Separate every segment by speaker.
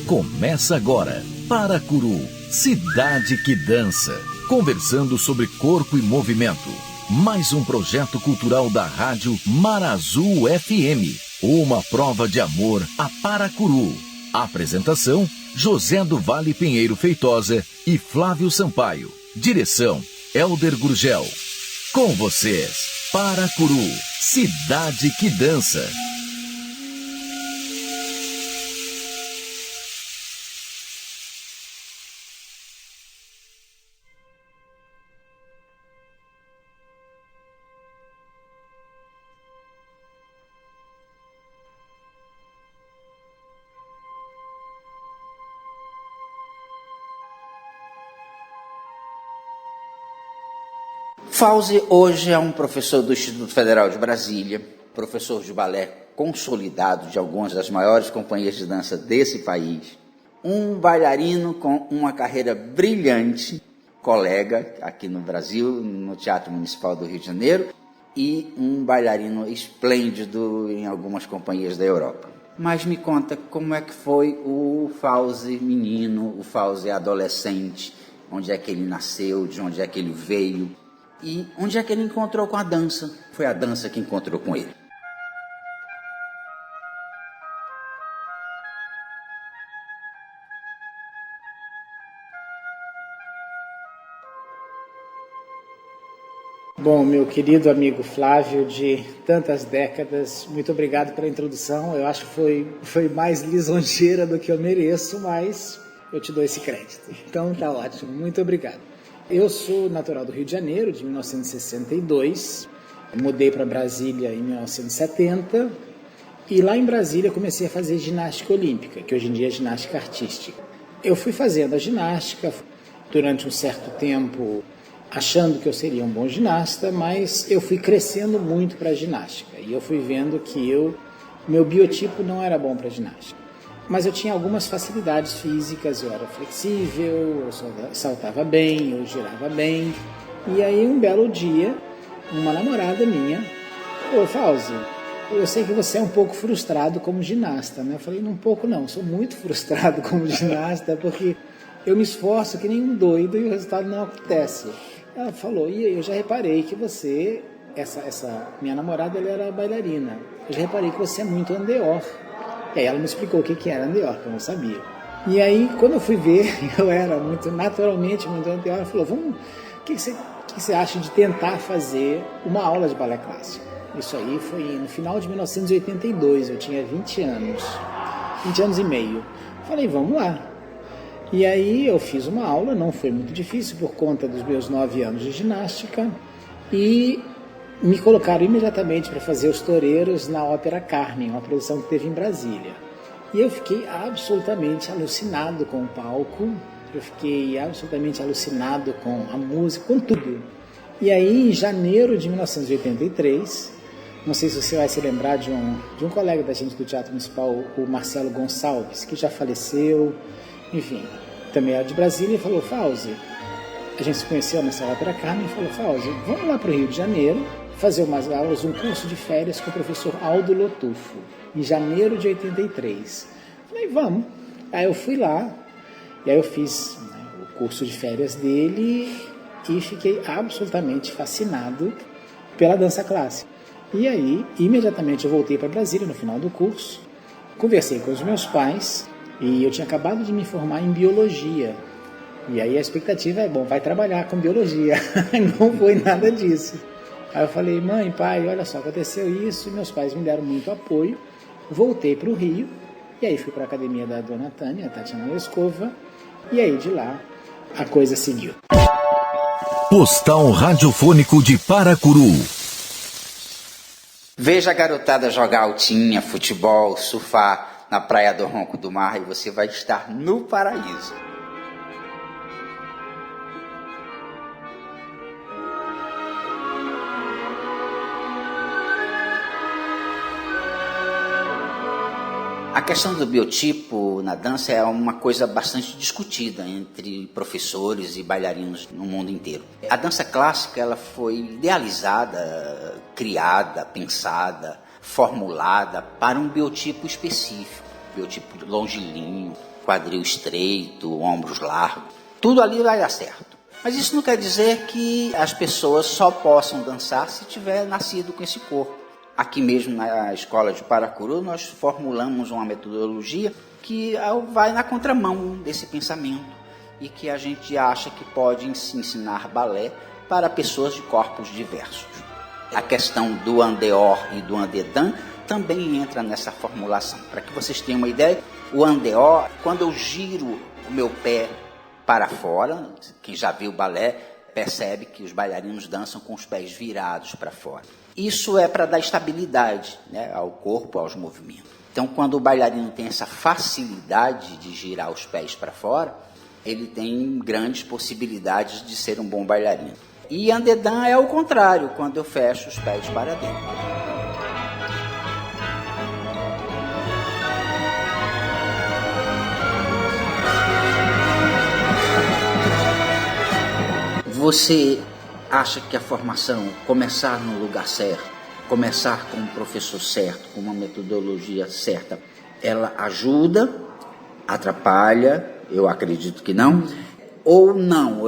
Speaker 1: Começa agora, Paracuru, cidade que dança. Conversando sobre corpo e movimento. Mais um projeto cultural da rádio Marazul FM. Uma prova de amor a Paracuru. Apresentação, José do Vale Pinheiro Feitosa e Flávio Sampaio. Direção, Elder Gurgel. Com vocês, Paracuru, cidade que dança.
Speaker 2: Fauzi hoje é um professor do Instituto Federal de Brasília, professor de balé consolidado de algumas das maiores companhias de dança desse país, um bailarino com uma carreira brilhante, colega aqui no Brasil, no Teatro Municipal do Rio de Janeiro, e um bailarino esplêndido em algumas companhias da Europa. Mas me conta como é que foi o Fauzi menino, o Fauzi adolescente, onde é que ele nasceu, de onde é que ele veio, e onde é que ele encontrou com a dança? Foi a dança que encontrou com ele.
Speaker 3: Bom, meu querido amigo Flávio, de tantas décadas, muito obrigado pela introdução. Eu acho que foi mais lisonjeira do que eu mereço, mas eu te dou esse crédito. Então tá ótimo, muito obrigado. Eu sou natural do Rio de Janeiro, de 1962, mudei para Brasília em 1970 e lá em Brasília comecei a fazer ginástica olímpica, que hoje em dia é ginástica artística. Eu fui fazendo a ginástica durante um certo tempo, achando que eu seria um bom ginasta, mas eu fui crescendo muito para a ginástica e eu fui vendo que meu biotipo não era bom para ginástica. Mas eu tinha algumas facilidades físicas, eu era flexível, eu saltava bem, eu girava bem. E aí um belo dia, uma namorada minha, falou: Fauzi, eu sei que você é um pouco frustrado como ginasta, né? Eu falei: um pouco não, sou muito frustrado como ginasta, porque eu me esforço que nem um doido e o resultado não acontece. Ela falou: e eu já reparei que você, essa minha namorada, ela era bailarina, eu já reparei que você é muito andeor. E aí ela me explicou o que era andeor, que eu não sabia. E aí, quando eu fui ver, eu era naturalmente muito andeor. Ela falou: o que você acha de tentar fazer uma aula de balé clássico? Isso aí foi no final de 1982, eu tinha 20 anos e meio. Falei: vamos lá. E aí eu fiz uma aula, não foi muito difícil por conta dos meus 9 anos de ginástica, e me colocaram imediatamente para fazer os toureiros na Ópera Carmen, uma produção que teve em Brasília. E eu fiquei absolutamente alucinado com o palco, eu fiquei absolutamente alucinado com a música, com tudo. E aí, em janeiro de 1983, não sei se você vai se lembrar de um colega da gente do Teatro Municipal, o Marcelo Gonçalves, que já faleceu, enfim, também era de Brasília, e falou: Fauzi, a gente se conheceu nessa Ópera Carmen, e falou: Fauzi, vamos lá para o Rio de Janeiro, fazer umas aulas, um curso de férias com o professor Aldo Lotufo, em janeiro de 83. Falei: vamos. Aí eu fui lá, e aí eu fiz o curso de férias dele e fiquei absolutamente fascinado pela dança clássica. E aí, imediatamente eu voltei para Brasília no final do curso, conversei com os meus pais e eu tinha acabado de me formar em biologia. E aí a expectativa é: bom, vai trabalhar com biologia. Não foi nada disso. Aí eu falei: mãe, pai, olha só, aconteceu isso, e meus pais me deram muito apoio. Voltei para o Rio, e aí fui para a academia da dona Tânia, Tatiana Lescova, e aí de lá a coisa seguiu.
Speaker 1: Postal Radiofônico de Paracuru.
Speaker 2: Veja a garotada jogar altinha, futebol, surfar na Praia do Ronco do Mar, e você vai estar no paraíso. A questão do biotipo na dança é uma coisa bastante discutida entre professores e bailarinos no mundo inteiro. A dança clássica ela foi idealizada, criada, pensada, formulada para um biotipo específico, biotipo longilíneo, quadril estreito, ombros largos, tudo ali vai dar certo. Mas isso não quer dizer que as pessoas só possam dançar se tiver nascido com esse corpo. Aqui mesmo na escola de Paracuru, nós formulamos uma metodologia que vai na contramão desse pensamento e que a gente acha que pode ensinar balé para pessoas de corpos diversos. A questão do andeor e do andedan também entra nessa formulação. Para que vocês tenham uma ideia, o andeor, quando eu giro o meu pé para fora, quem já viu balé percebe que os bailarinos dançam com os pés virados para fora. Isso é para dar estabilidade, né, ao corpo, aos movimentos. Então, quando o bailarino tem essa facilidade de girar os pés para fora, ele tem grandes possibilidades de ser um bom bailarino. E andedan é o contrário, quando eu fecho os pés para dentro. Você acha que a formação, começar no lugar certo, começar com um professor certo, com uma metodologia certa, ela ajuda, atrapalha? Eu acredito que não. Ou não,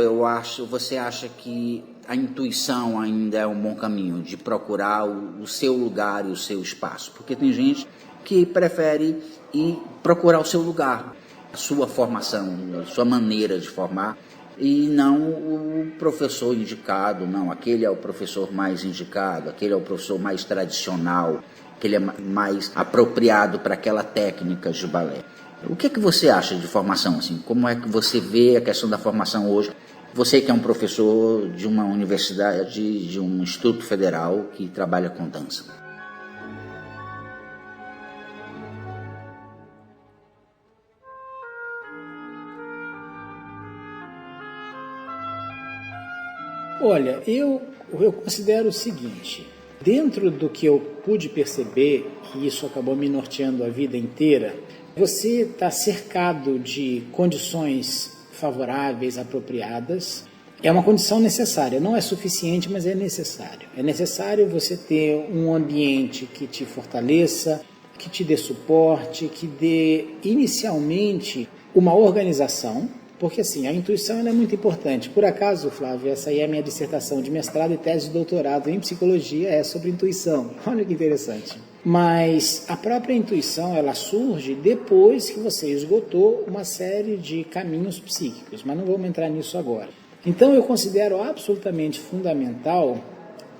Speaker 2: você acha que a intuição ainda é um bom caminho de procurar o seu lugar e o seu espaço? Porque tem gente que prefere ir procurar o seu lugar, a sua formação, a sua maneira de formar, e não o professor indicado, não, aquele é o professor mais indicado, aquele é o professor mais tradicional, aquele é mais apropriado para aquela técnica de balé. O que é que você acha de formação, assim? Como é que você vê a questão da formação hoje? Você que é um professor de uma universidade, de um instituto federal que trabalha com dança.
Speaker 3: Olha, eu considero o seguinte, dentro do que eu pude perceber, que isso acabou me norteando a vida inteira, você está cercado de condições favoráveis, apropriadas. É uma condição necessária, não é suficiente, mas é necessário. É necessário você ter um ambiente que te fortaleça, que te dê suporte, que dê inicialmente uma organização, porque assim, a intuição ela é muito importante. Por acaso, Flávio, essa aí é a minha dissertação de mestrado e tese de doutorado em psicologia, é sobre intuição. Olha que interessante. Mas a própria intuição, ela surge depois que você esgotou uma série de caminhos psíquicos, mas não vamos entrar nisso agora. Então eu considero absolutamente fundamental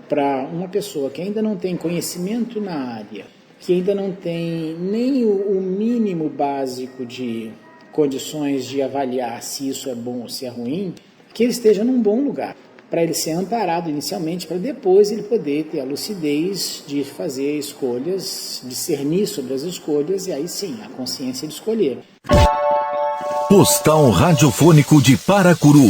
Speaker 3: para uma pessoa que ainda não tem conhecimento na área, que ainda não tem nem o mínimo básico de condições de avaliar se isso é bom ou se é ruim, que ele esteja num bom lugar, para ele ser amparado inicialmente, para depois ele poder ter a lucidez de fazer escolhas, discernir sobre as escolhas e aí sim, a consciência de escolher.
Speaker 1: Postal radiofônico de Paracuru.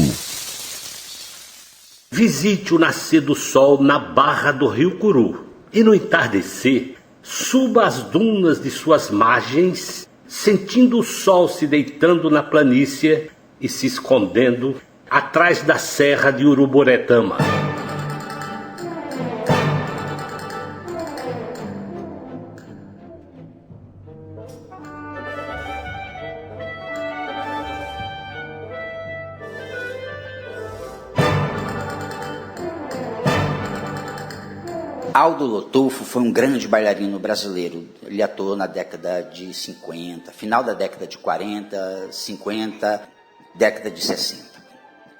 Speaker 4: Visite o nascer do sol na barra do Rio Curu e no entardecer suba as dunas de suas margens, sentindo o sol se deitando na planície e se escondendo atrás da serra de Uruburetama.
Speaker 2: Aldo Lotufo foi um grande bailarino brasileiro. Ele atuou na década de 50, final da década de 40, 50, década de 60.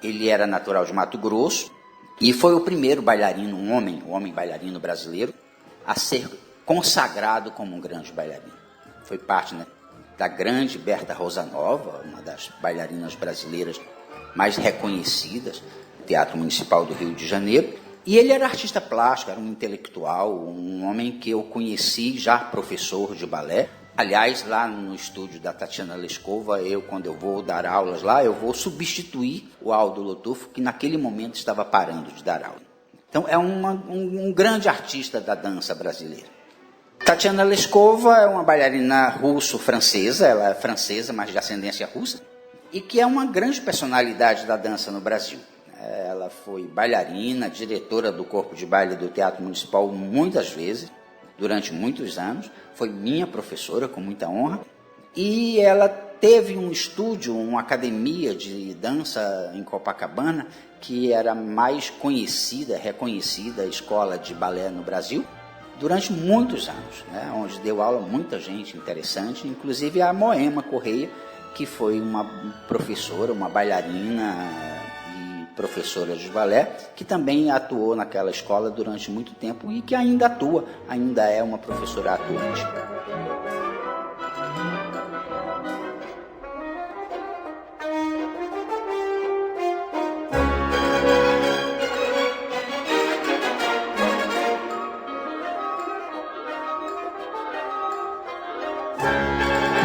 Speaker 2: Ele era natural de Mato Grosso e foi o primeiro bailarino, um homem bailarino brasileiro, a ser consagrado como um grande bailarino. Foi parte, né, da grande Berta Rosanova, uma das bailarinas brasileiras mais reconhecidas do Teatro Municipal do Rio de Janeiro. E ele era artista plástico, era um intelectual, um homem que eu conheci já professor de balé. Aliás, lá no estúdio da Tatiana Lescova, quando eu vou dar aulas lá, eu vou substituir o Aldo Lotufo, que naquele momento estava parando de dar aula. Então, é um grande artista da dança brasileira. Tatiana Lescova é uma bailarina russo-francesa, ela é francesa, mas de ascendência russa, e que é uma grande personalidade da dança no Brasil. Ela foi bailarina, diretora do corpo de baile do Teatro Municipal muitas vezes, durante muitos anos. Foi minha professora, com muita honra. E ela teve um estúdio, uma academia de dança em Copacabana, que era mais conhecida, reconhecida escola de balé no Brasil, durante muitos anos, né? Onde deu aula muita gente interessante, inclusive a Moema Correia, que foi uma professora, uma bailarina e professora de balé, que também atuou naquela escola durante muito tempo e que ainda atua, ainda é uma professora atuante.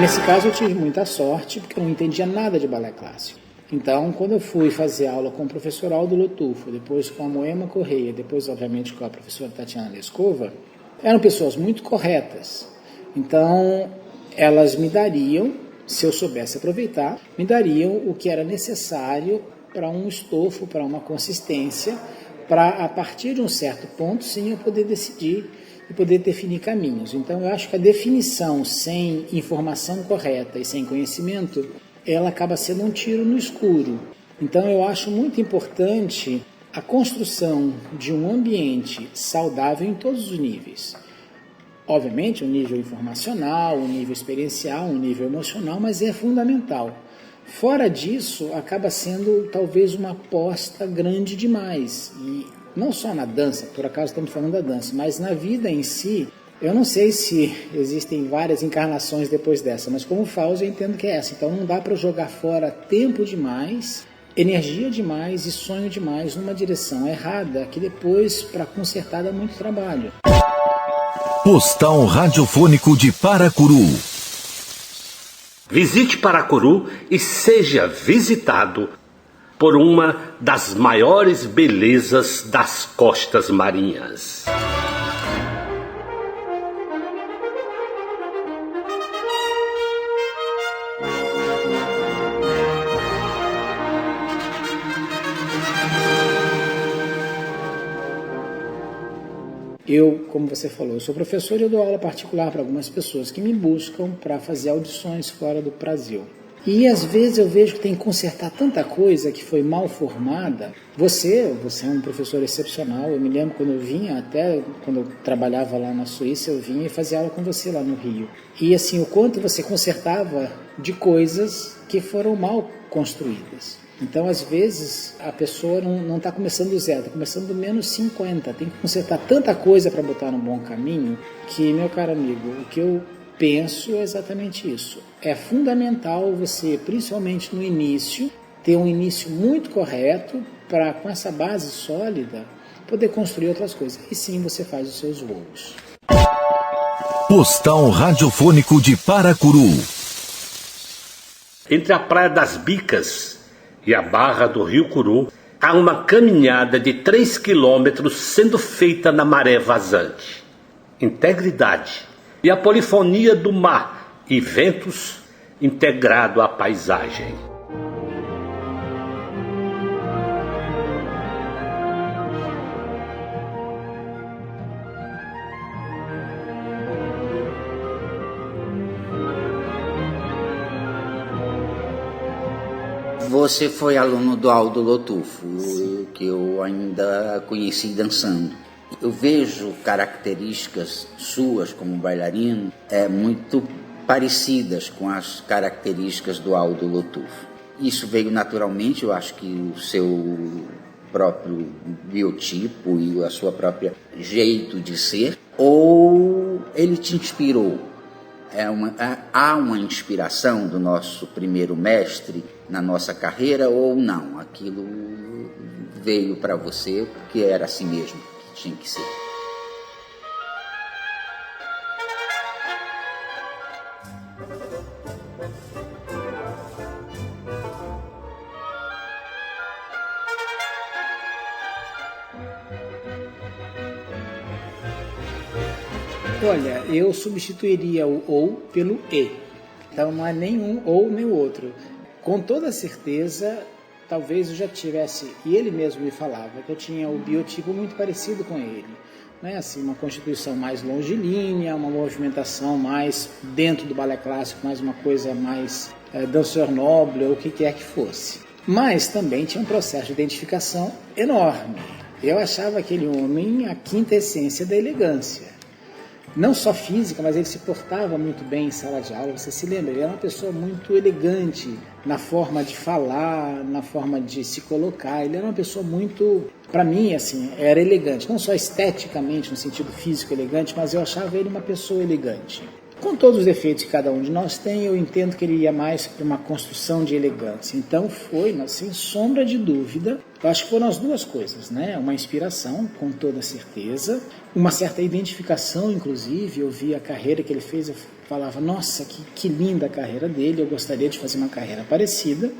Speaker 3: Nesse caso eu tive muita sorte, porque eu não entendia nada de balé clássico. Então, quando eu fui fazer aula com o professor Aldo Lotufo, depois com a Moema Correia, depois, obviamente, com a professora Tatiana Lescova, eram pessoas muito corretas. Então, elas me dariam, se eu soubesse aproveitar, me dariam o que era necessário para um estofo, para uma consistência, para, a partir de um certo ponto, sim, eu poder decidir e poder definir caminhos. Então, eu acho que a definição sem informação correta e sem conhecimento, ela acaba sendo um tiro no escuro. Então, eu acho muito importante a construção de um ambiente saudável em todos os níveis. Obviamente, um nível informacional, um nível experiencial, um nível emocional, mas é fundamental. Fora disso, acaba sendo talvez uma aposta grande demais. E não só na dança, por acaso estamos falando da dança, mas na vida em si, eu não sei se existem várias encarnações depois dessa, mas como Fauzi eu entendo que é essa. Então não dá para jogar fora tempo demais, energia demais e sonho demais numa direção errada, que depois, para consertar, dá muito trabalho.
Speaker 1: Postal radiofônico de Paracuru.
Speaker 4: Visite Paracuru e seja visitado por uma das maiores belezas das costas marinhas.
Speaker 3: Eu, como você falou, eu sou professor e eu dou aula particular para algumas pessoas que me buscam para fazer audições fora do Brasil. E às vezes eu vejo que tem que consertar tanta coisa que foi mal formada. Você é um professor excepcional. Eu me lembro quando eu vinha, até quando eu trabalhava lá na Suíça, eu vinha e fazia aula com você lá no Rio. E assim, o quanto você consertava de coisas que foram mal construídas. Então, às vezes, a pessoa não está começando do zero, está começando do menos 50. Tem que consertar tanta coisa para botar no bom caminho que, meu caro amigo, o que eu penso é exatamente isso. É fundamental você, principalmente no início, ter um início muito correto para, com essa base sólida, poder construir outras coisas. E sim, você faz os seus voos.
Speaker 1: Postal radiofônico de Paracuru.
Speaker 4: Entre a Praia das Bicas e a Barra do Rio Curu, há uma caminhada de 3 quilômetros sendo feita na maré vazante. Integridade e a polifonia do mar e ventos integrado à paisagem.
Speaker 2: Você foi aluno do Aldo Lotufo, que eu ainda conheci dançando. Eu vejo características suas como bailarino muito parecidas com as características do Aldo Lotufo. Isso veio naturalmente, eu acho que o seu próprio biotipo e a sua própria jeito de ser, ou ele te inspirou? Há uma inspiração do nosso primeiro mestre na nossa carreira ou não? Aquilo veio para você porque era assim mesmo que tinha que ser.
Speaker 3: Olha, eu substituiria o ou pelo e. Então não é nem um ou nem o outro. Com toda certeza, talvez eu já tivesse, e ele mesmo me falava, que eu tinha o biotipo muito parecido com ele. né? Assim, uma constituição mais longilínea, uma movimentação mais dentro do balé clássico, mais uma coisa mais danseur noble ou o que quer que fosse. Mas também tinha um processo de identificação enorme. Eu achava aquele homem a quinta essência da elegância. Não só física, mas ele se portava muito bem em sala de aula. Você se lembra? Ele era uma pessoa muito elegante na forma de falar, na forma de se colocar. Ele era uma pessoa muito, para mim, assim, era elegante. Não só esteticamente, no sentido físico elegante, mas eu achava ele uma pessoa elegante. Com todos os defeitos que cada um de nós tem, eu entendo que ele ia mais para uma construção de elegância. Então foi, sem sombra de dúvida, eu acho que foram as duas coisas, né? Uma inspiração, com toda certeza, uma certa identificação, inclusive. Eu vi a carreira que ele fez, eu falava, nossa, que linda a carreira dele, eu gostaria de fazer uma carreira parecida,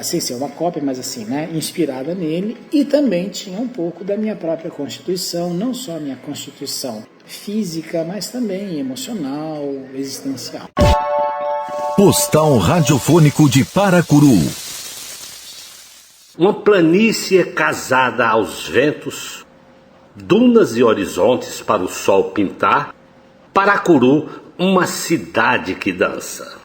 Speaker 3: sem ser uma cópia, mas assim, né? Inspirada nele. E também tinha um pouco da minha própria constituição, não só a minha constituição física, mas também emocional, existencial.
Speaker 1: Postal radiofônico de Paracuru.
Speaker 4: Uma planície casada aos ventos, dunas e horizontes para o sol pintar, Paracuru, uma cidade que dança.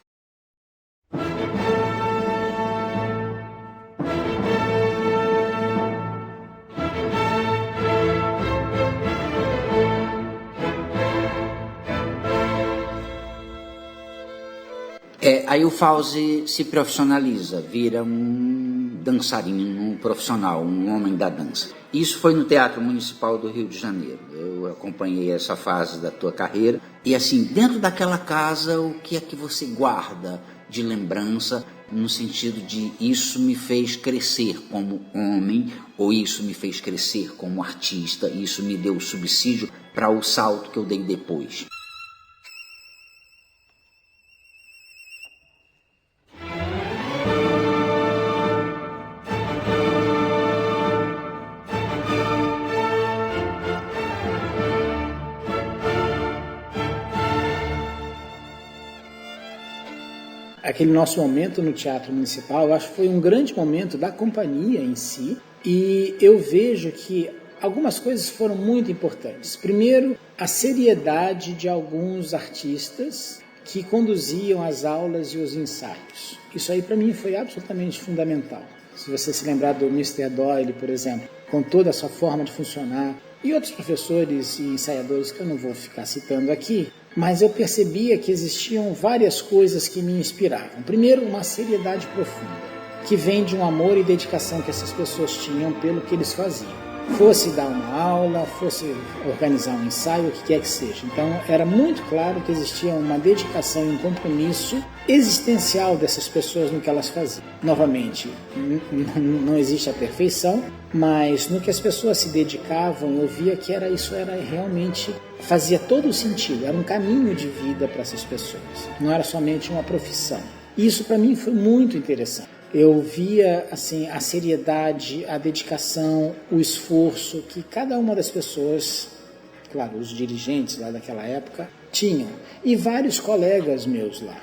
Speaker 2: Aí o Fauzi se profissionaliza, vira um dançarino, um profissional, um homem da dança. Isso foi no Teatro Municipal do Rio de Janeiro. Eu acompanhei essa fase da tua carreira. E assim, dentro daquela casa, o que é que você guarda de lembrança, no sentido de isso me fez crescer como homem, ou isso me fez crescer como artista, isso me deu subsídio para o salto que eu dei depois?
Speaker 3: Aquele nosso momento no Teatro Municipal, eu acho que foi um grande momento da companhia em si, e eu vejo que algumas coisas foram muito importantes. Primeiro, a seriedade de alguns artistas que conduziam as aulas e os ensaios. Isso aí para mim foi absolutamente fundamental. Se você se lembrar do Mr. Doyle, por exemplo, com toda a sua forma de funcionar, e outros professores e ensaiadores que eu não vou ficar citando aqui, mas eu percebia que existiam várias coisas que me inspiravam. Primeiro, uma seriedade profunda, que vem de um amor e dedicação que essas pessoas tinham pelo que eles faziam. Fosse dar uma aula, fosse organizar um ensaio, o que quer que seja. Então, era muito claro que existia uma dedicação e um compromisso existencial dessas pessoas no que elas faziam. Novamente, não existe a perfeição, mas no que as pessoas se dedicavam, eu via que isso era realmente, fazia todo o sentido, era um caminho de vida para essas pessoas, não era somente uma profissão. Isso para mim foi muito interessante. Eu via assim, a seriedade, a dedicação, o esforço que cada uma das pessoas, claro, os dirigentes lá daquela época, tinham. E vários colegas meus lá.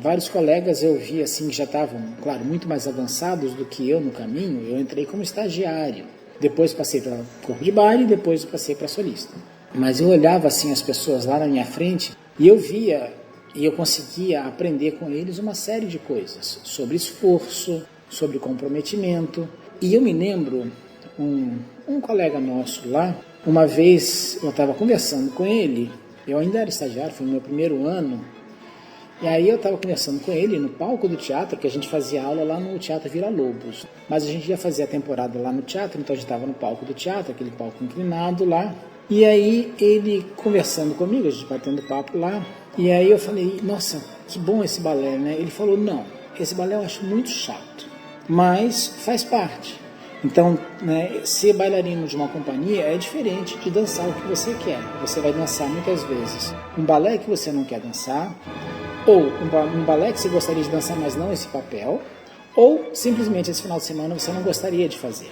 Speaker 3: Vários colegas eu vi assim, que já estavam, claro, muito mais avançados do que eu no caminho. Eu entrei como estagiário. Depois passei para corpo de baile, depois passei para solista. Mas eu olhava assim as pessoas lá na minha frente e eu via... E eu conseguia aprender com eles uma série de coisas, sobre esforço, sobre comprometimento. E eu me lembro, um colega nosso lá, uma vez eu estava conversando com ele, eu ainda era estagiário, foi no meu primeiro ano, e aí eu estava conversando com ele no palco do teatro, que a gente fazia aula lá no Teatro Villa-Lobos. Mas a gente ia fazer a temporada lá no teatro, então a gente estava no palco do teatro, aquele palco inclinado lá. E aí ele conversando comigo, a gente batendo papo lá, e aí eu falei, nossa, que bom esse balé, né? Ele falou, não, esse balé eu acho muito chato, mas faz parte. Então, né, ser bailarino de uma companhia é diferente de dançar o que você quer. Você vai dançar muitas vezes um balé que você não quer dançar, ou um balé que você gostaria de dançar, mas não esse papel, ou simplesmente esse final de semana você não gostaria de fazer.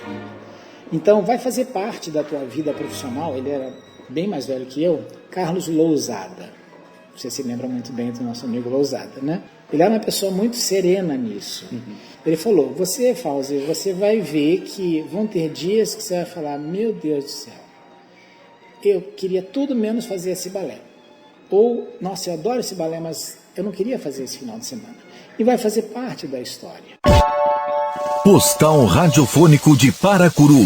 Speaker 3: Então, vai fazer parte da tua vida profissional. Ele era bem mais velho que eu, Carlos Lousada. Você se lembra muito bem do nosso amigo Lousada, né? Ele era uma pessoa muito serena nisso. Ele falou, Fauzi, você vai ver que vão ter dias que você vai falar, meu Deus do céu, eu queria tudo menos fazer esse balé. Ou, nossa, eu adoro esse balé, mas eu não queria fazer esse final de semana. E vai fazer parte da história.
Speaker 1: Postal radiofônico de Paracuru.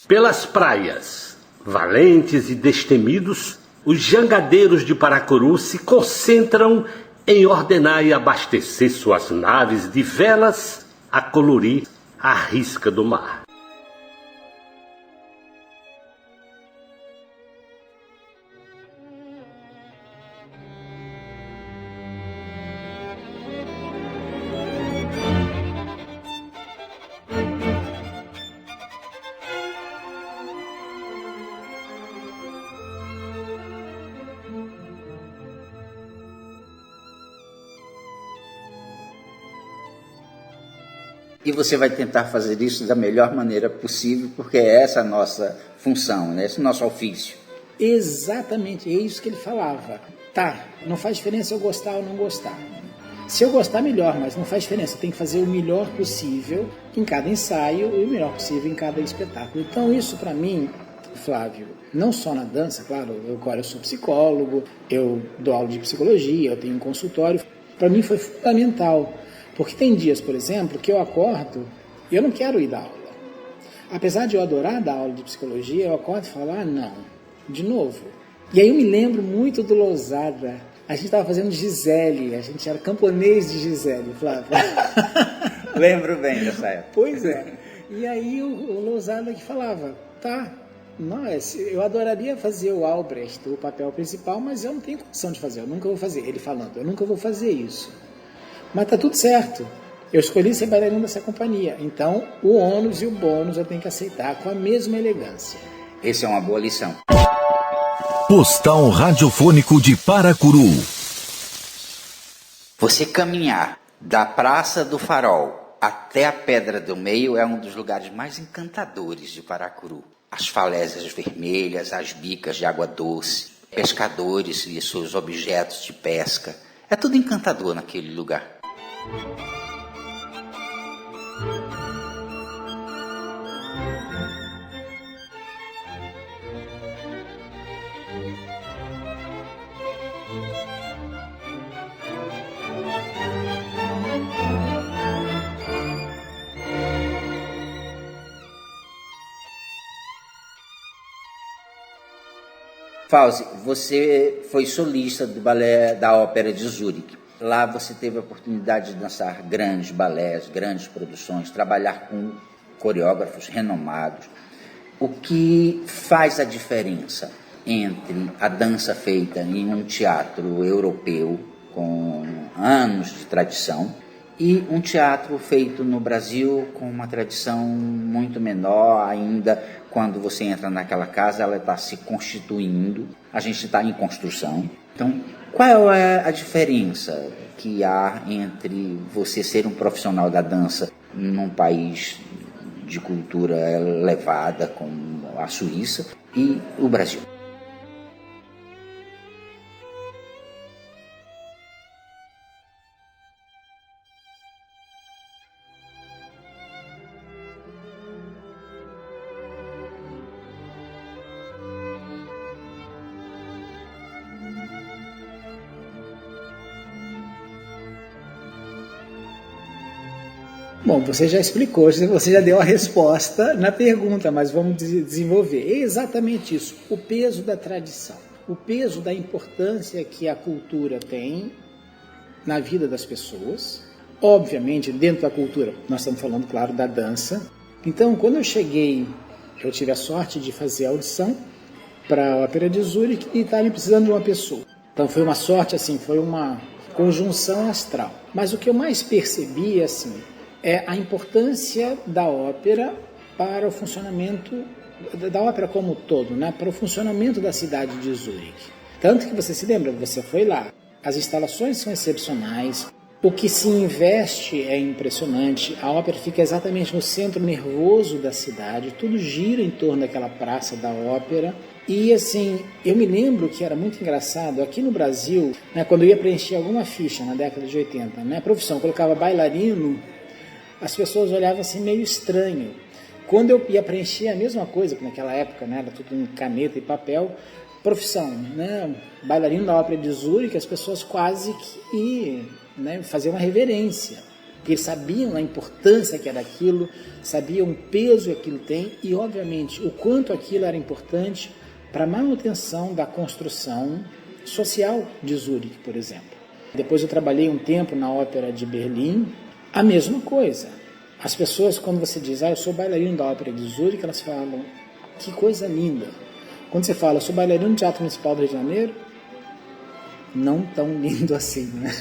Speaker 4: Pelas praias, valentes e destemidos, os jangadeiros de Paracuru se concentram em ordenar e abastecer suas naves de velas a colorir a risca do mar.
Speaker 2: E você vai tentar fazer isso da melhor maneira possível, porque é essa a nossa função, né? Esse é o nosso ofício.
Speaker 3: Exatamente, é isso que ele falava. Tá, não faz diferença eu gostar ou não gostar. Se eu gostar, melhor, mas não faz diferença. Eu tenho que fazer o melhor possível em cada ensaio e o melhor possível em cada espetáculo. Então isso para mim, Flávio, não só na dança, claro, eu sou psicólogo, eu dou aula de psicologia, eu tenho um consultório. Para mim foi fundamental. Porque tem dias, por exemplo, que eu acordo e eu não quero ir dar aula. Apesar de eu adorar dar aula de psicologia, eu acordo e falo, não, de novo. E aí eu me lembro muito do Lousada. A gente estava fazendo Gisele, a gente era camponês de Gisele, Flávio.
Speaker 2: Lembro bem dessa época.
Speaker 3: Pois é. E aí o Lousada que falava, eu adoraria fazer o Albrecht, o papel principal, mas eu não tenho condição de fazer, eu nunca vou fazer. Ele falando, eu nunca vou fazer isso. Mas tá tudo certo. Eu escolhi ser bailarino dessa companhia. Então, o ônus e o bônus eu tenho que aceitar com a mesma elegância.
Speaker 2: Essa é uma boa lição.
Speaker 1: Postal radiofônico de Paracuru.
Speaker 2: Você caminhar da Praça do Farol até a Pedra do Meio é um dos lugares mais encantadores de Paracuru. As falésias vermelhas, as bicas de água doce, pescadores e seus objetos de pesca. É tudo encantador naquele lugar. Fauzi, você foi solista do balé da Ópera de Zurique. Lá você teve a oportunidade de dançar grandes balés, grandes produções, trabalhar com coreógrafos renomados. O que faz a diferença entre a dança feita em um teatro europeu com anos de tradição e um teatro feito no Brasil com uma tradição muito menor ainda? Quando você entra naquela casa, ela está se constituindo, a gente está em construção. Então, qual é a diferença que há entre você ser um profissional da dança num país de cultura elevada como a Suíça e o Brasil?
Speaker 3: Bom, você já explicou, você já deu a resposta na pergunta, mas vamos desenvolver. É exatamente isso, o peso da tradição, o peso da importância que a cultura tem na vida das pessoas. Obviamente, dentro da cultura, nós estamos falando, claro, da dança. Então, quando eu cheguei, eu tive a sorte de fazer a audição para a Ópera de Zurique e estavam precisando de uma pessoa. Então, foi uma sorte, assim, foi uma conjunção astral. Mas o que eu mais percebi, assim, é a importância da ópera para o funcionamento, da ópera como um todo, né? Para o funcionamento da cidade de Zurique. Tanto que você se lembra, você foi lá, as instalações são excepcionais, o que se investe é impressionante, a ópera fica exatamente no centro nervoso da cidade, tudo gira em torno daquela praça da ópera. E assim, eu me lembro que era muito engraçado, aqui no Brasil, né, quando eu ia preencher alguma ficha na década de 80, né, profissão, colocava bailarino, as pessoas olhavam assim meio estranho. Quando eu ia preencher a mesma coisa, porque naquela época, né, era tudo em caneta e papel, profissão, né, bailarino da Ópera de Zurique, as pessoas quase que, né, faziam uma reverência, porque eles sabiam a importância que era aquilo, sabiam o peso que aquilo tem e, obviamente, o quanto aquilo era importante para a manutenção da construção social de Zurique, por exemplo. Depois eu trabalhei um tempo na Ópera de Berlim, a mesma coisa. As pessoas, quando você diz, eu sou bailarino da Ópera de Zurique, elas falam, que coisa linda. Quando você fala, eu sou bailarino do Teatro Municipal do Rio de Janeiro, não tão lindo assim, né?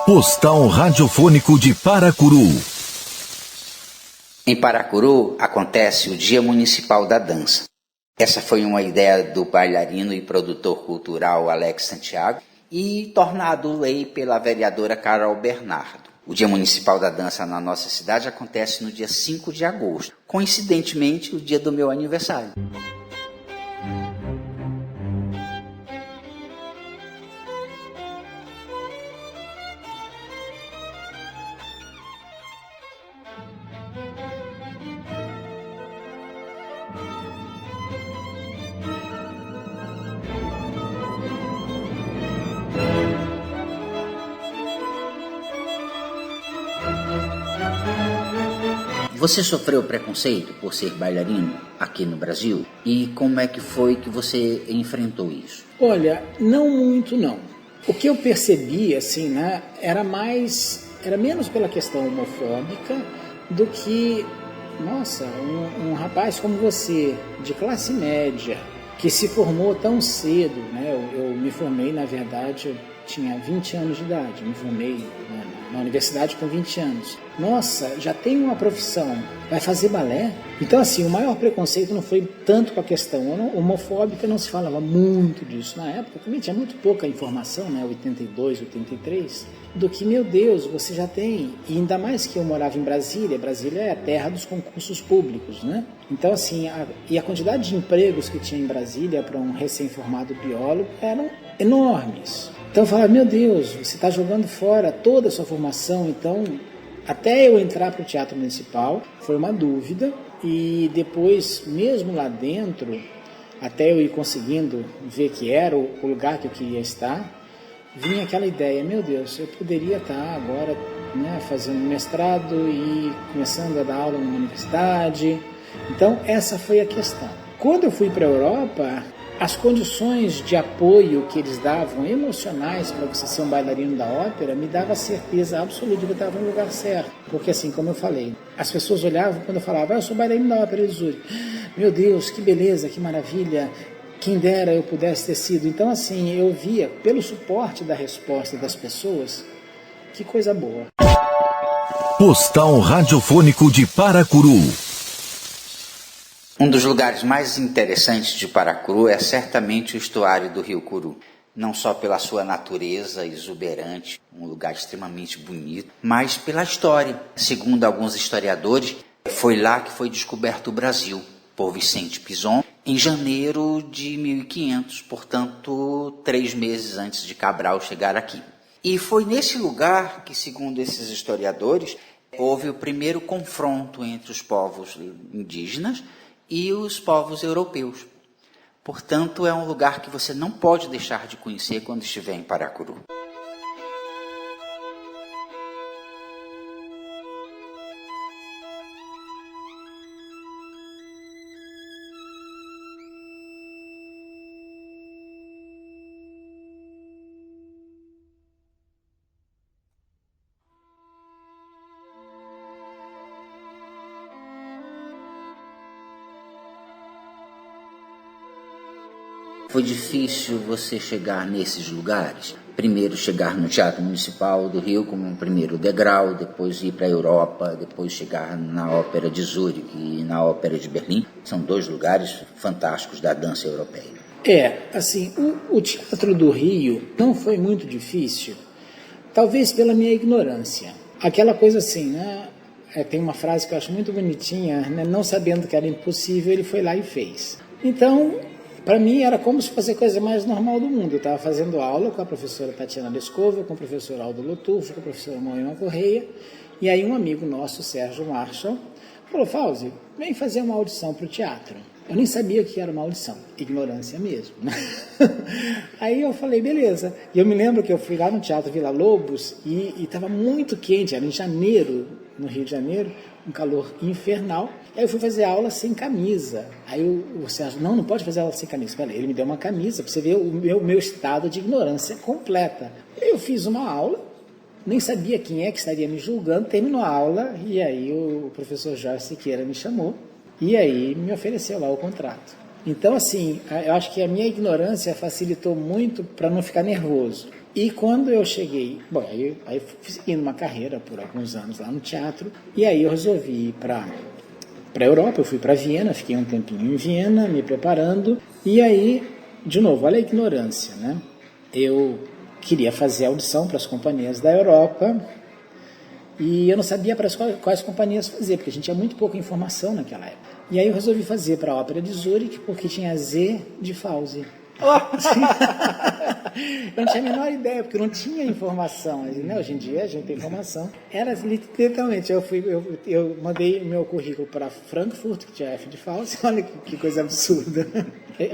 Speaker 1: Postal Radiofônico de Paracuru.
Speaker 2: Em Paracuru acontece o Dia Municipal da Dança. Essa foi uma ideia do bailarino e produtor cultural Alex Santiago e tornado lei pela vereadora Carol Bernardo. O Dia Municipal da Dança na nossa cidade acontece no dia 5 de agosto, coincidentemente o dia do meu aniversário. Você sofreu preconceito por ser bailarino aqui no Brasil? E como é que foi que você enfrentou isso?
Speaker 3: Olha, não muito não. O que eu percebi, assim, né, era menos pela questão homofóbica do que, nossa, um rapaz como você, de classe média, que se formou tão cedo, né? Eu me formei, na verdade, eu tinha 20 anos de idade, me formei, né, na universidade com 20 anos. Nossa, já tem uma profissão, vai fazer balé? Então, assim, o maior preconceito não foi tanto com a questão homofóbica, não se falava muito disso na época, também tinha muito pouca informação, né, 82, 83, do que, meu Deus, você já tem, e ainda mais que eu morava em Brasília é a terra dos concursos públicos, né? Então, assim, a quantidade de empregos que tinha em Brasília para um recém-formado biólogo eram enormes. Então eu falava, meu Deus, você está jogando fora toda a sua formação. Então, até eu entrar para o Teatro Municipal, foi uma dúvida. E depois, mesmo lá dentro, até eu ir conseguindo ver que era o lugar que eu queria estar, vinha aquela ideia, meu Deus, eu poderia estar agora, né, fazendo mestrado e começando a dar aula numa universidade. Então, essa foi a questão. Quando eu fui para a Europa, as condições de apoio que eles davam, emocionais, para você ser um bailarino da ópera, me dava certeza absoluta que eu estava no lugar certo. Porque, assim, como eu falei, as pessoas olhavam quando eu falava, eu sou bailarino da Ópera de Zurique. Meu Deus, que beleza, que maravilha, quem dera eu pudesse ter sido. Então, assim, eu via, pelo suporte da resposta das pessoas, que coisa boa.
Speaker 1: Postal Radiofônico de Paracuru.
Speaker 2: Um dos lugares mais interessantes de Paracuru é certamente o estuário do Rio Curu. Não só pela sua natureza exuberante, um lugar extremamente bonito, mas pela história. Segundo alguns historiadores, foi lá que foi descoberto o Brasil, por Vicente Pinzon, em janeiro de 1500, portanto, 3 meses antes de Cabral chegar aqui. E foi nesse lugar que, segundo esses historiadores, houve o primeiro confronto entre os povos indígenas e os povos europeus. Portanto, é um lugar que você não pode deixar de conhecer quando estiver em Paracuru. Foi difícil você chegar nesses lugares? Primeiro chegar no Teatro Municipal do Rio como um primeiro degrau, depois ir para a Europa, depois chegar na Ópera de Zurique e na Ópera de Berlim. São 2 lugares fantásticos da dança europeia.
Speaker 3: Assim, o Teatro do Rio não foi muito difícil, talvez pela minha ignorância. Aquela coisa assim, né? Tem uma frase que eu acho muito bonitinha, né? Não sabendo que era impossível, ele foi lá e fez. Então, para mim era como se fosse a coisa mais normal do mundo. Eu estava fazendo aula com a professora Tatiana Lescova, com o professor Aldo Lotufo, com a professora Moema Correia, e aí um amigo nosso, Sérgio Marshall, Falou, Fauzi, vem fazer uma audição para o teatro. Eu nem sabia o que era uma audição, ignorância mesmo, né? Aí eu falei, beleza. E eu me lembro que eu fui lá no Teatro Villa-Lobos e estava muito quente, era em janeiro, no Rio de Janeiro, um calor infernal. Aí eu fui fazer aula sem camisa. Aí o Sérgio, não pode fazer aula sem camisa. Falei, ele me deu uma camisa para você ver o meu estado de ignorância completa. Eu fiz uma aula, nem sabia quem é que estaria me julgando, terminou a aula e aí o professor Jorge Siqueira me chamou e aí me ofereceu lá o contrato. Então, assim, eu acho que a minha ignorância facilitou muito para não ficar nervoso. E quando eu cheguei, bom, aí fui seguindo uma carreira por alguns anos lá no teatro, e aí eu resolvi ir para a Europa, eu fui para Viena, fiquei um tempinho em Viena, me preparando, e aí, de novo, olha a ignorância, né? Eu queria fazer audição para as companhias da Europa, e eu não sabia para quais companhias fazer, porque a gente tinha muito pouca informação naquela época. E aí eu resolvi fazer para a Ópera de Zurique, porque tinha Z de Fauzi. Eu não tinha a menor ideia, porque eu não tinha informação. Né? Hoje em dia a gente tem informação. Era literalmente, eu mandei meu currículo para Frankfurt, que tinha F de Fauzi, olha que coisa absurda.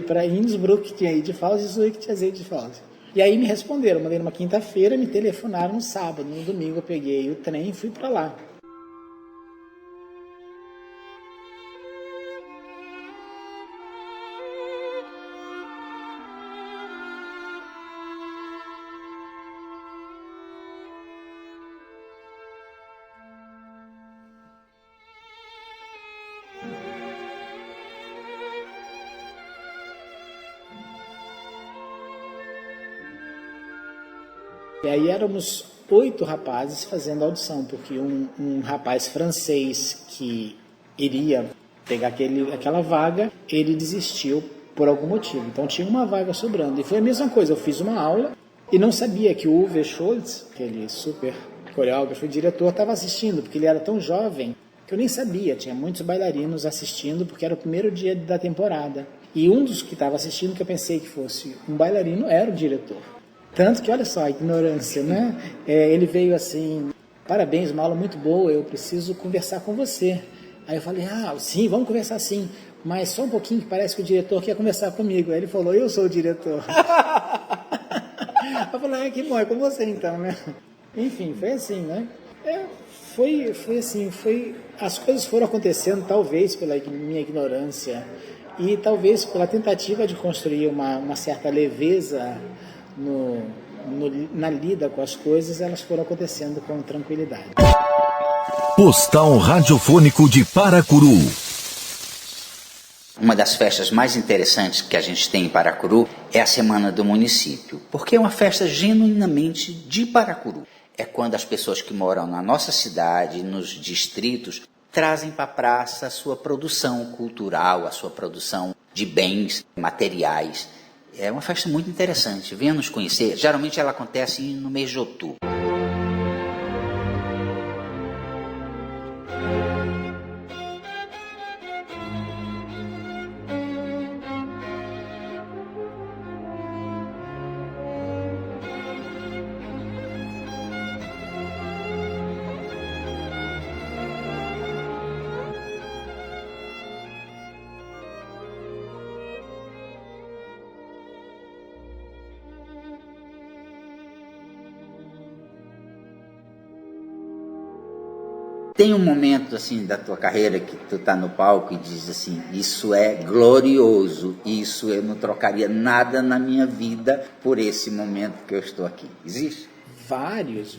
Speaker 3: Para Innsbruck, que tinha I de Fauzi, e Zurique tinha Z de Fauzi. E aí me responderam, mandei numa quinta-feira, me telefonaram no sábado, no domingo eu peguei o trem e fui para lá. E aí éramos 8 rapazes fazendo audição, porque um rapaz francês que iria pegar aquela vaga, ele desistiu por algum motivo. Então tinha uma vaga sobrando. E foi a mesma coisa, eu fiz uma aula e não sabia que o Uwe Scholz, aquele super coreógrafo e diretor, estava assistindo, porque ele era tão jovem que eu nem sabia. Tinha muitos bailarinos assistindo, porque era o primeiro dia da temporada. E um dos que estava assistindo, que eu pensei que fosse um bailarino, era o diretor. Tanto que, olha só, a ignorância, né? Ele veio assim, parabéns, uma aula muito boa, eu preciso conversar com você. Aí eu falei, sim, vamos conversar sim, mas só um pouquinho, que parece que o diretor quer conversar comigo. Aí ele falou, eu sou o diretor. Eu falei, que bom, é com você então, né? Enfim, foi assim, né? Foi assim, as coisas foram acontecendo, talvez pela minha ignorância e talvez pela tentativa de construir uma certa leveza na lida com as coisas, elas foram acontecendo com tranquilidade.
Speaker 1: Postal Radiofônico de Paracuru.
Speaker 2: Uma das festas mais interessantes que a gente tem em Paracuru é a Semana do Município, porque é uma festa genuinamente de Paracuru. É quando as pessoas que moram na nossa cidade, nos distritos, trazem para a praça a sua produção cultural, a sua produção de bens materiais. É uma festa muito interessante, venha nos conhecer. Geralmente ela acontece no mês de outubro. Tem um momento assim da tua carreira que tu tá no palco e diz assim, isso é glorioso, isso eu não trocaria nada na minha vida por esse momento que eu estou aqui. Existe?
Speaker 3: Vários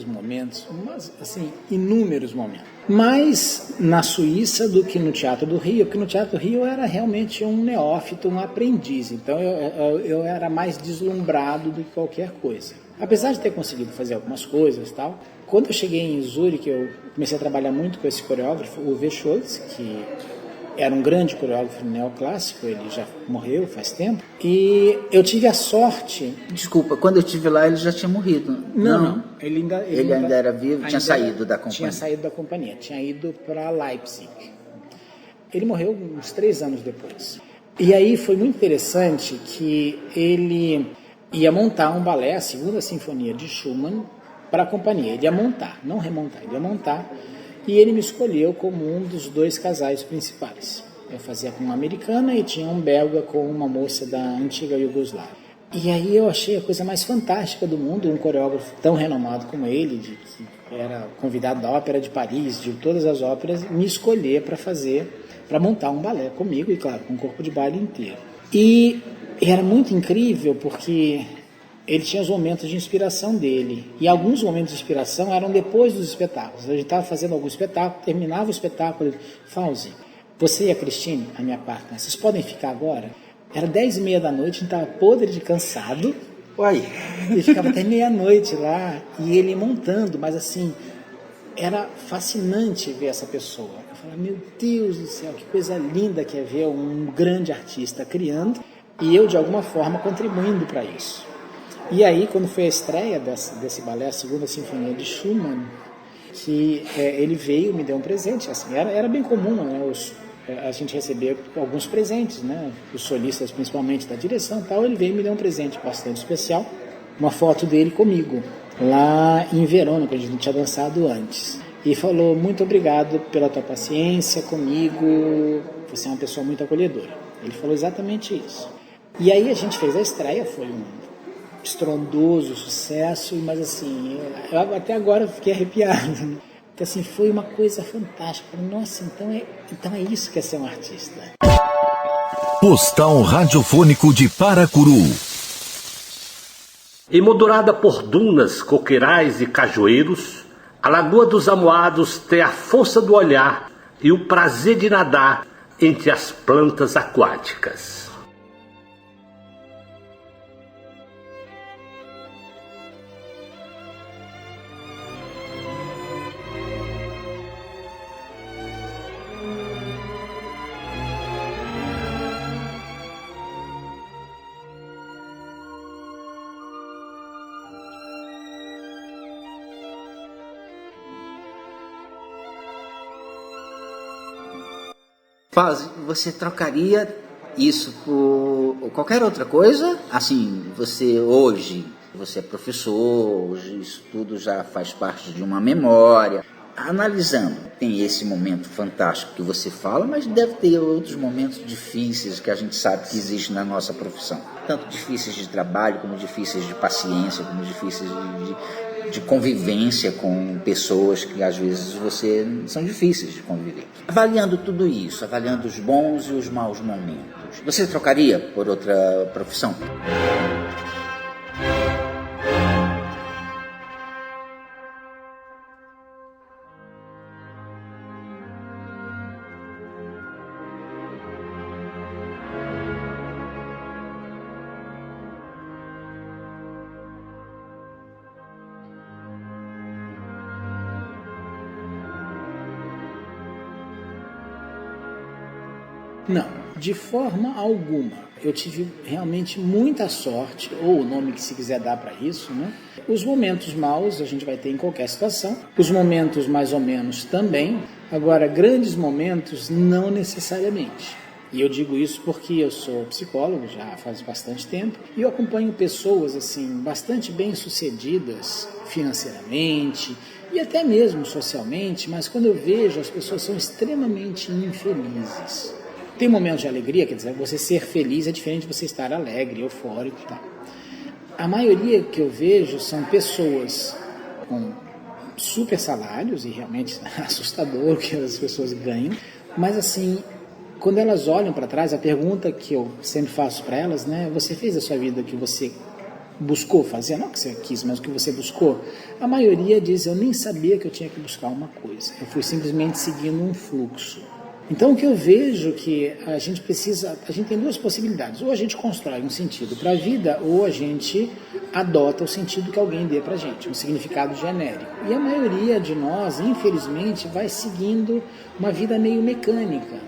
Speaker 3: momentos, mas assim, inúmeros momentos. Mais na Suíça do que no Teatro do Rio, porque no Teatro do Rio eu era realmente um neófito, um aprendiz, então eu era mais deslumbrado do que qualquer coisa. Apesar de ter conseguido fazer algumas coisas e tal, quando eu cheguei em Zurique, eu comecei a trabalhar muito com esse coreógrafo, o Uwe Scholz, que era um grande coreógrafo neoclássico, ele já morreu faz tempo, e eu tive a sorte...
Speaker 2: Desculpa, quando eu estive lá ele já tinha morrido.
Speaker 3: Não.
Speaker 2: Ele ainda era vivo, tinha saído da companhia.
Speaker 3: Tinha saído da companhia, tinha ido para Leipzig. Ele morreu uns 3 anos depois. E aí foi muito interessante que ele ia montar um balé, a Segunda Sinfonia de Schumann, para a companhia. Ele ia montar, não remontar, ele ia montar. e ele me escolheu como um dos 2 casais principais. Eu fazia com uma americana e tinha um belga com uma moça da antiga Iugoslávia. E aí eu achei a coisa mais fantástica do mundo, um coreógrafo tão renomado como ele, que era convidado da Ópera de Paris, de todas as óperas, me escolher para montar um balé comigo, e claro, com um corpo de baile inteiro. E era muito incrível porque ele tinha os momentos de inspiração dele, e alguns momentos de inspiração eram depois dos espetáculos. A gente estava fazendo algum espetáculo, terminava o espetáculo, ele: Fauzi, você e a Cristine, a minha partner, vocês podem ficar agora? Era 10h30 da noite, a gente estava podre de cansado.
Speaker 2: Uai.
Speaker 3: Ele ficava até meia-noite lá, e ele montando, mas assim, era fascinante ver essa pessoa. Eu falava, meu Deus do céu, que coisa linda que é ver um grande artista criando, e eu, de alguma forma, contribuindo para isso. E aí, quando foi a estreia desse balé, a Segunda Sinfonia de Schumann, que ele veio, me deu um presente. Assim, era bem comum, né, a gente receber alguns presentes, né, os solistas, principalmente da direção e tal. Ele veio e me deu um presente bastante especial, uma foto dele comigo, lá em Verona, quando a gente tinha dançado antes. E falou: muito obrigado pela tua paciência comigo, você é uma pessoa muito acolhedora. Ele falou exatamente isso. E aí a gente fez a estreia, foi um estrondoso sucesso, mas assim, eu até agora fiquei arrepiado. Então, assim, foi uma coisa fantástica. Nossa, então é isso que é ser um artista.
Speaker 1: Postal radiofônico de Paracuru.
Speaker 4: Emoldurada por dunas, coqueirais e cajueiros, a Lagoa dos Amoados tem a força do olhar e o prazer de nadar entre as plantas aquáticas.
Speaker 2: Fauzi, você trocaria isso por qualquer outra coisa? Assim, você é professor, hoje isso tudo já faz parte de uma memória. Analisando, tem esse momento fantástico que você fala, mas deve ter outros momentos difíceis que a gente sabe que existem na nossa profissão. Tanto difíceis de trabalho, como difíceis de paciência, como difíceis de convivência com pessoas que às vezes são difíceis de conviver. Avaliando tudo isso, avaliando os bons e os maus momentos, você trocaria por outra profissão?
Speaker 3: Não, de forma alguma. Eu tive realmente muita sorte, ou o nome que se quiser dar para isso, né? Os momentos maus a gente vai ter em qualquer situação, os momentos mais ou menos também, agora grandes momentos não necessariamente. E eu digo isso porque eu sou psicólogo já faz bastante tempo e eu acompanho pessoas assim bastante bem-sucedidas financeiramente e até mesmo socialmente, mas quando eu vejo as pessoas são extremamente infelizes. Tem momentos de alegria, quer dizer, você ser feliz é diferente de você estar alegre, eufórico e tal. A maioria que eu vejo são pessoas com super salários, e realmente é assustador o que as pessoas ganham, mas assim, quando elas olham para trás, a pergunta que eu sempre faço para elas, né, você fez a sua vida o que você buscou fazer, não que você quis, mas o que você buscou? A maioria diz, eu nem sabia que eu tinha que buscar uma coisa, eu fui simplesmente seguindo um fluxo. Então, o que eu vejo que a gente tem duas possibilidades. Ou a gente constrói um sentido para a vida, ou a gente adota o sentido que alguém dê para a gente, um significado genérico. E a maioria de nós, infelizmente, vai seguindo uma vida meio mecânica.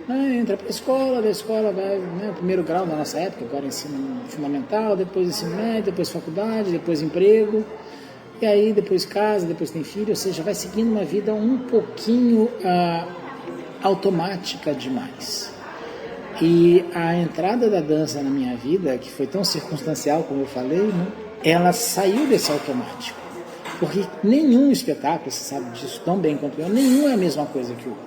Speaker 3: Entra para a escola, da escola vai, né, primeiro grau na nossa época, agora ensino fundamental, depois ensino médio, depois faculdade, depois emprego, e aí depois casa, depois tem filho, ou seja, vai seguindo uma vida um pouquinho automática demais. E a entrada da dança na minha vida, que foi tão circunstancial como eu falei, né, ela saiu desse automático. Porque nenhum espetáculo, você sabe disso tão bem quanto eu, nenhum é a mesma coisa que o outro.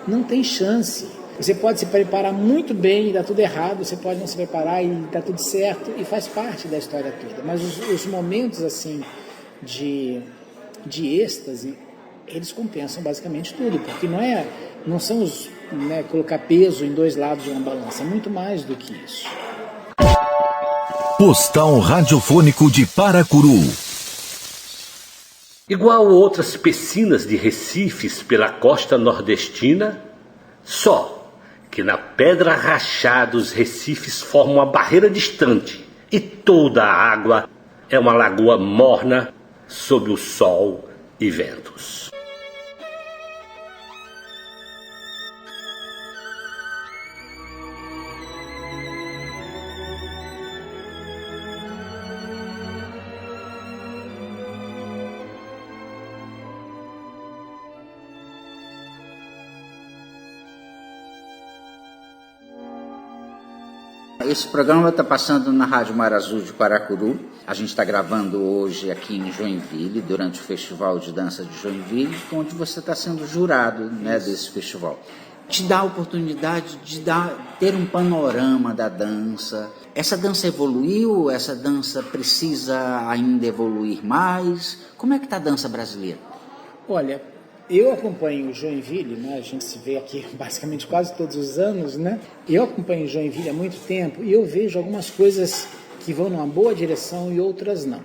Speaker 3: Não tem chance. Você pode se preparar muito bem e dá tudo errado, você pode não se preparar e dá tudo certo, e faz parte da história toda. Mas os momentos assim de êxtase, eles compensam basicamente tudo, porque não são colocar peso em dois lados de uma balança, é muito mais do que isso.
Speaker 1: Postal radiofônico de Paracuru.
Speaker 4: Igual outras piscinas de recifes pela costa nordestina, só que na Pedra Rachada os recifes formam uma barreira distante e toda a água é uma lagoa morna sob o sol e ventos.
Speaker 2: Esse programa está passando na Rádio Marazul de Paracuru. A gente está gravando hoje aqui em Joinville, durante o Festival de Dança de Joinville, onde você está sendo jurado, desse festival. Te dá a oportunidade de ter um panorama da dança. Essa dança evoluiu? Essa dança precisa ainda evoluir mais? Como é que está a dança brasileira?
Speaker 3: Olha, eu acompanho Joinville, a gente se vê aqui basicamente quase todos os anos, Eu acompanho Joinville há muito tempo e eu vejo algumas coisas que vão numa boa direção e outras não.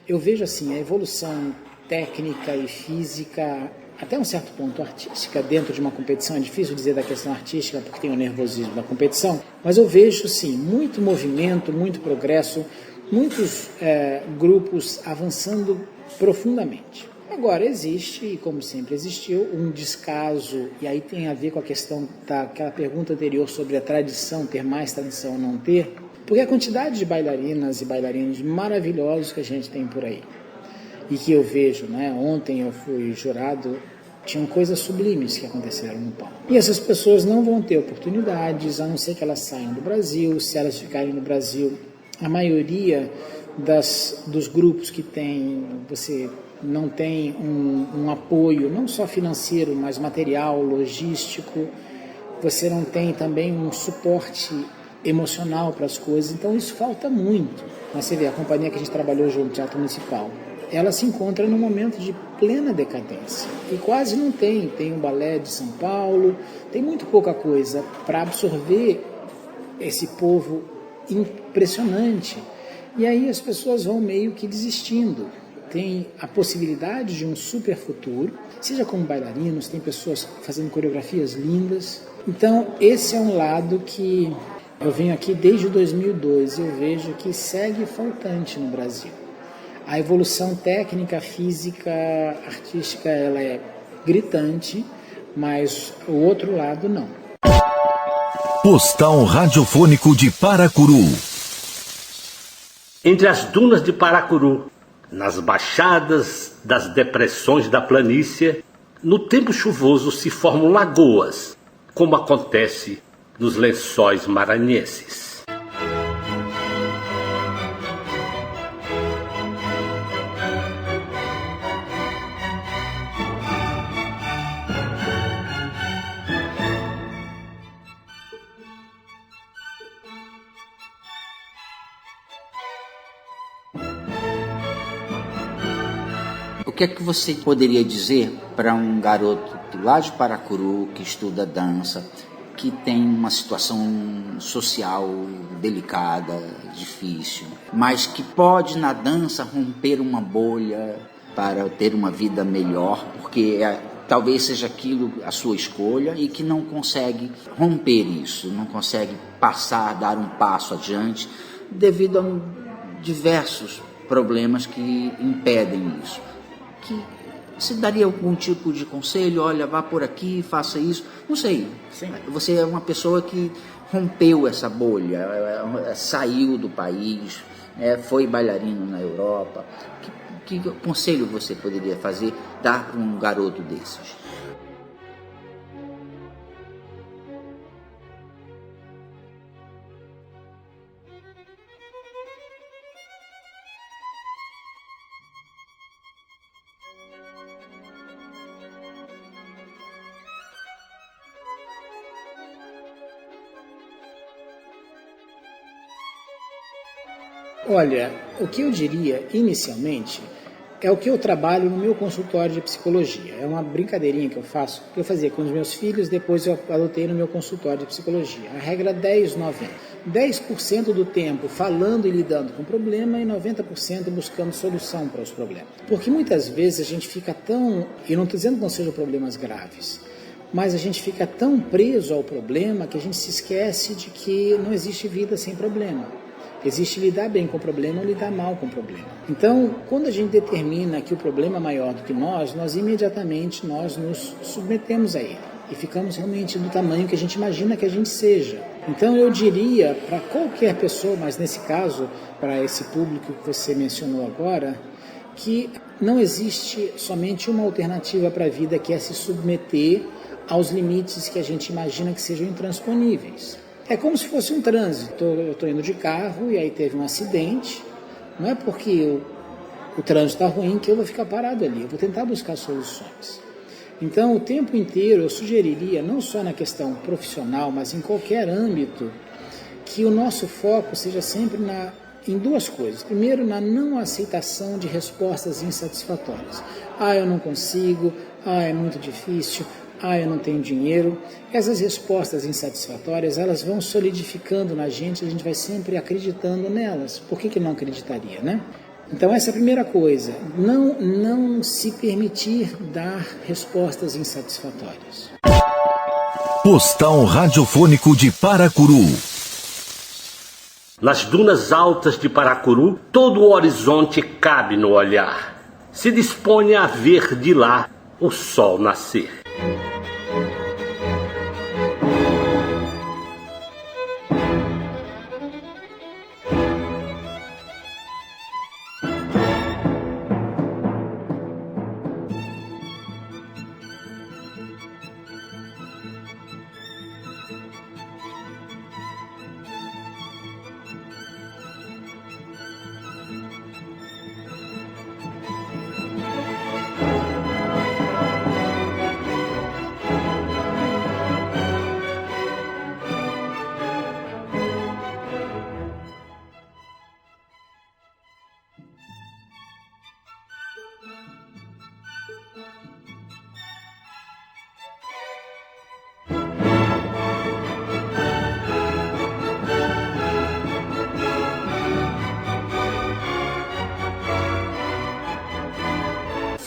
Speaker 3: Eu vejo assim, a evolução técnica e física, até um certo ponto artística, dentro de uma competição, é difícil dizer da questão artística porque tem o nervosismo da competição, mas eu vejo sim, muito movimento, muito progresso, muitos grupos avançando profundamente. Agora, existe, e como sempre existiu, um descaso, e aí tem a ver com a questão daquela pergunta anterior sobre a tradição, ter mais tradição ou não ter, porque a quantidade de bailarinas e bailarinos maravilhosos que a gente tem por aí, e que eu vejo, ontem eu fui jurado, tinham coisas sublimes que aconteceram no palco. E essas pessoas não vão ter oportunidades, a não ser que elas saiam do Brasil. Se elas ficarem no Brasil, a maioria dos grupos que tem, você não tem um apoio, não só financeiro, mas material, logístico, você não tem também um suporte emocional para as coisas, então isso falta muito. Mas você vê, a companhia que a gente trabalhou junto, Teatro Municipal, ela se encontra num momento de plena decadência, e quase não tem um balé de São Paulo, tem muito pouca coisa para absorver esse povo impressionante, e aí as pessoas vão meio que desistindo. Tem a possibilidade de um super futuro, seja como bailarinos, tem pessoas fazendo coreografias lindas. Então, esse é um lado que eu venho aqui desde 2002 e eu vejo que segue faltante no Brasil. A evolução técnica, física, artística, ela é gritante, mas o outro lado não.
Speaker 1: Postal radiofônico de Paracuru.
Speaker 4: Entre as dunas de Paracuru, nas baixadas das depressões da planície, no tempo chuvoso se formam lagoas, como acontece nos Lençóis Maranhenses.
Speaker 2: O que é que você poderia dizer para um garoto lá de Paracuru que estuda dança, que tem uma situação social delicada, difícil, mas que pode na dança romper uma bolha para ter uma vida melhor, porque talvez seja aquilo a sua escolha, e que não consegue romper isso, não consegue dar um passo adiante devido a diversos problemas que impedem isso? Que você daria algum tipo de conselho? Olha, vá por aqui, faça isso. Não sei.
Speaker 3: Sim.
Speaker 2: Você é uma pessoa que rompeu essa bolha, saiu do país, foi bailarino na Europa. Que conselho você poderia dar para um garoto desses?
Speaker 3: Olha, o que eu diria inicialmente é o que eu trabalho no meu consultório de psicologia. É uma brincadeirinha que eu faço, que eu fazia com os meus filhos, depois eu adotei no meu consultório de psicologia. A regra 10-90. 10% do tempo falando e lidando com o problema e 90% buscando solução para os problemas. Porque muitas vezes a gente fica tão, e não estou dizendo que não sejam problemas graves, mas a gente fica tão preso ao problema que a gente se esquece de que não existe vida sem problema. Existe lidar bem com o problema ou lidar mal com o problema. Então, quando a gente determina que o problema é maior do que nós imediatamente nos submetemos a ele e ficamos realmente do tamanho que a gente imagina que a gente seja. Então, eu diria para qualquer pessoa, mas nesse caso, para esse público que você mencionou agora, que não existe somente uma alternativa para a vida, que é se submeter aos limites que a gente imagina que sejam intransponíveis. É como se fosse um trânsito. Eu estou indo de carro e aí teve um acidente. Não é porque o trânsito está ruim que eu vou ficar parado ali. Eu vou tentar buscar soluções. Então, o tempo inteiro eu sugeriria, não só na questão profissional, mas em qualquer âmbito, que o nosso foco seja sempre em duas coisas. Primeiro, na não aceitação de respostas insatisfatórias. Eu não consigo. É muito difícil. Eu não tenho dinheiro. Essas respostas insatisfatórias, elas vão solidificando na gente, a gente vai sempre acreditando nelas. Por que não acreditaria, né? Então essa é a primeira coisa, não se permitir dar respostas insatisfatórias.
Speaker 1: Postal radiofônico de Paracuru.
Speaker 4: Nas dunas altas de Paracuru, todo o horizonte cabe no olhar. Se dispõe a ver de lá o sol nascer.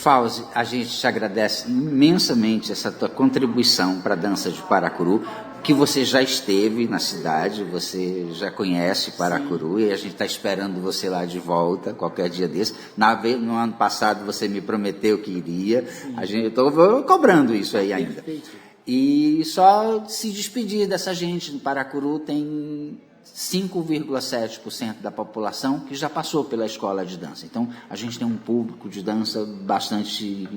Speaker 2: Fauzi, a gente te agradece imensamente essa tua contribuição para a dança de Paracuru, que você já esteve na cidade, você já conhece Paracuru. Sim. E a gente está esperando você lá de volta, qualquer dia desse. No ano passado você me prometeu que iria, eu estou cobrando isso aí ainda. Perfeito. E só se despedir dessa gente. Paracuru tem 5,7% da população que já passou pela escola de dança. Então, a gente tem um público de dança bastante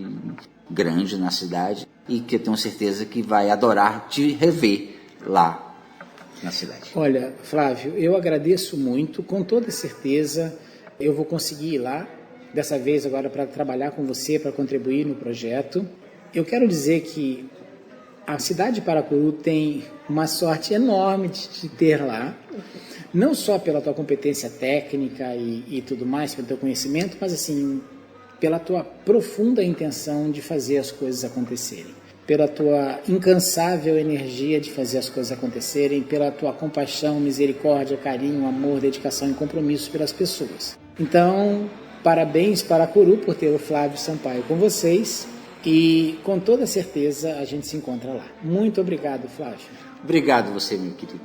Speaker 2: grande na cidade e que eu tenho certeza que vai adorar te rever lá na cidade.
Speaker 3: Olha, Flávio, eu agradeço muito, com toda certeza eu vou conseguir ir lá, dessa vez agora para trabalhar com você, para contribuir no projeto. Eu quero dizer que a cidade de Paracuru tem uma sorte enorme de te ter lá, não só pela tua competência técnica e tudo mais, pelo teu conhecimento, mas assim, pela tua profunda intenção de fazer as coisas acontecerem, pela tua incansável energia de fazer as coisas acontecerem, pela tua compaixão, misericórdia, carinho, amor, dedicação e compromisso pelas pessoas. Então, parabéns Paracuru por ter o Flávio Sampaio com vocês. E com toda certeza a gente se encontra lá. Muito obrigado, Flávio.
Speaker 2: Obrigado você, meu querido.